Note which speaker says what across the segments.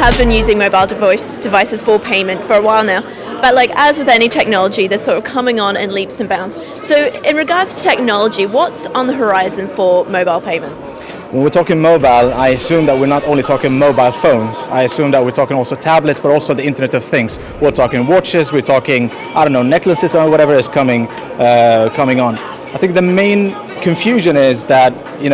Speaker 1: have been using mobile devices for payment for a while now. But like as with any technology, they're sort of coming on in leaps and bounds. So in regards to technology, what's on the horizon for mobile payments?
Speaker 2: When we're talking mobile, I assume that we're not only talking mobile phones. I assume that we're talking also tablets, but also the Internet of Things. We're talking watches, we're talking, I don't know, necklaces or whatever is coming on. I think the main confusion is that,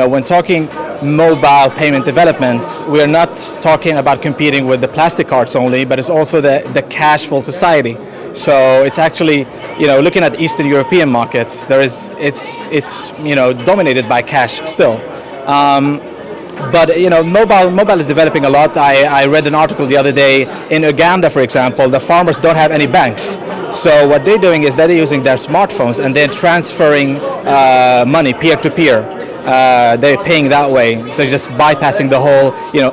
Speaker 2: when talking mobile payment development, we're not talking about competing with the plastic cards only, but it's also the cashful society. So it's actually, looking at Eastern European markets, it's dominated by cash still. But mobile is developing a lot. I read an article the other day in Uganda, for example. The farmers don't have any banks, so what they're doing is they're using their smartphones and they're transferring money peer to peer. They're paying that way, so just bypassing the whole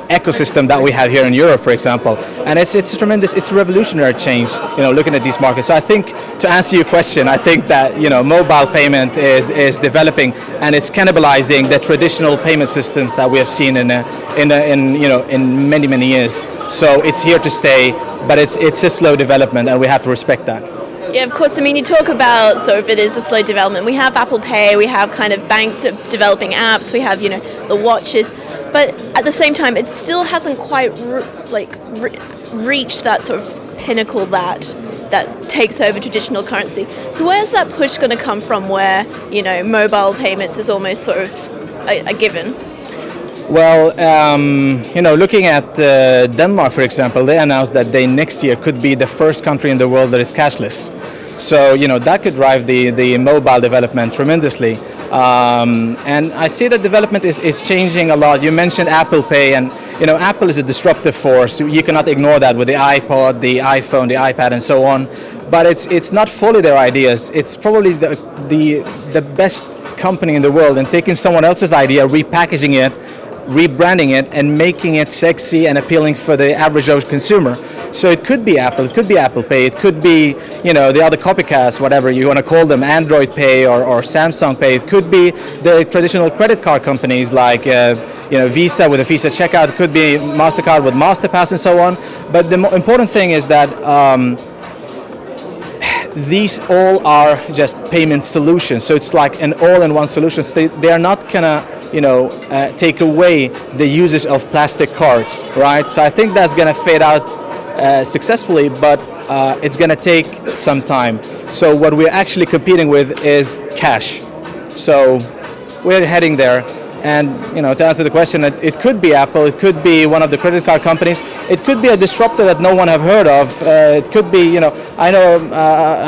Speaker 2: ecosystem that we have here in Europe, for example. And it's tremendous. It's a revolutionary change. Looking at these markets. So I think, to answer your question, I think that mobile payment is developing and it's cannibalizing the traditional payment systems that we have seen in many years. So it's here to stay, but it's a slow development, and we have to respect that.
Speaker 1: Yeah, of course. I mean, you talk about sort of it is a slow development. We have Apple Pay, we have kind of banks developing apps, we have the watches, but at the same time, it still hasn't quite reached that sort of pinnacle that takes over traditional currency. So where's that push going to come from? Where mobile payments is almost sort of a given?
Speaker 2: Well, looking at Denmark, for example, they announced that they next year could be the first country in the world that is cashless. So, that could drive the mobile development tremendously. And I see that development is changing a lot. You mentioned Apple Pay, and, Apple is a disruptive force. You cannot ignore that with the iPod, the iPhone, the iPad, and so on. But it's not fully their ideas. It's probably the best company in the world, and taking someone else's idea, repackaging it, rebranding it, and making it sexy and appealing for the average consumer. So it could be Apple, it could be Apple Pay, it could be the other copycats, whatever you want to call them, Android Pay or Samsung Pay. It could be the traditional credit card companies like Visa with a Visa checkout. It could be MasterCard with MasterPass and so on. But the important thing is that these all are just payment solutions. So it's like an all-in-one solution. So they are not gonna take away the usage of plastic cards, right? So I think that's going to fade out successfully, but it's going to take some time. So what we're actually competing with is cash. So we're heading there. And to answer the question, it could be Apple, it could be one of the credit card companies, it could be a disruptor that no one have heard of. It could be, I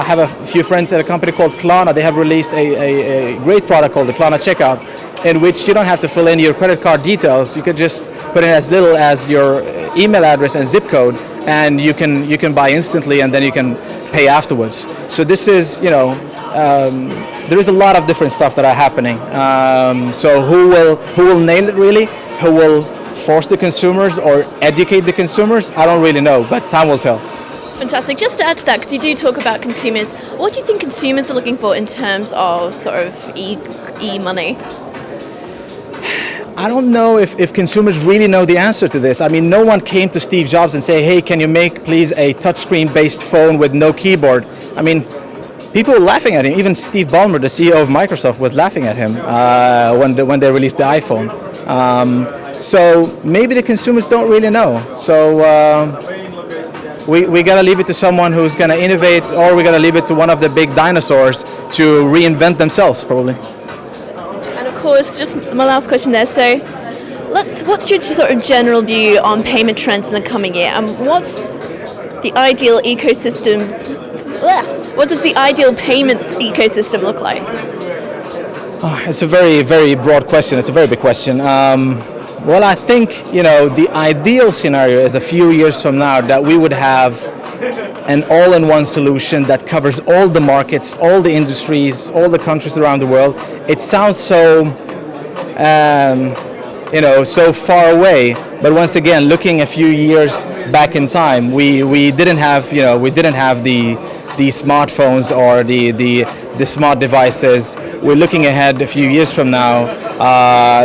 Speaker 2: have a few friends at a company called Klarna. They have released a great product called the Klarna Checkout, in which you don't have to fill in your credit card details. You could just put in as little as your email address and zip code, and you can buy instantly, and then you can pay afterwards. So this is, there is a lot of different stuff that are happening. So who will nail it really? Who will force the consumers or educate the consumers? I don't really know, but time will tell.
Speaker 1: Fantastic. Just to add to that, because you do talk about consumers, what do you think consumers are looking for in terms of sort of e-money?
Speaker 2: I don't know if consumers really know the answer to this. I mean, no one came to Steve Jobs and say, hey, can you make please a touchscreen-based phone with no keyboard? I mean, people were laughing at him. Even Steve Ballmer, the CEO of Microsoft, was laughing at him when they released the iPhone. So maybe the consumers don't really know. So we gotta leave it to someone who's gonna innovate, or we gotta leave it to one of the big dinosaurs to reinvent themselves, probably.
Speaker 1: And of course, just my last question there. So, what's your sort of general view on payment trends in the coming year? And what's the ideal ecosystems? What does the ideal payments ecosystem look like?
Speaker 2: Oh, it's a very, very broad question. It's a very big question. Well, I think, the ideal scenario is a few years from now that we would have an all-in-one solution that covers all the markets, all the industries, all the countries around the world. It sounds so, so far away. But once again, looking a few years back in time, we didn't have, the smartphones or the smart devices. We're looking ahead a few years from now.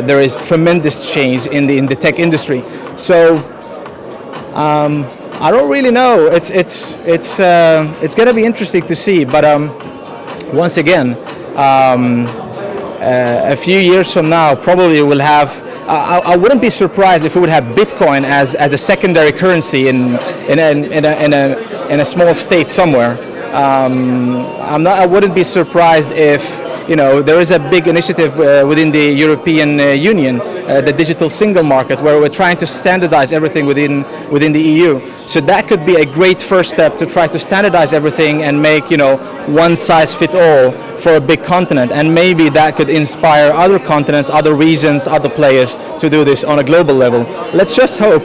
Speaker 2: There is tremendous change in the tech industry. So I don't really know. It's going to be interesting to see. But once again, a few years from now, probably we'll have. I wouldn't be surprised if we would have Bitcoin as a secondary currency in a small state somewhere. I wouldn't be surprised if there is a big initiative within the European Union, the digital single market, where we're trying to standardize everything within the EU. So that could be a great first step to try to standardize everything and make one size fit all for a big continent, and maybe that could inspire other continents, other regions, other players to do this on a global level. Let's just hope.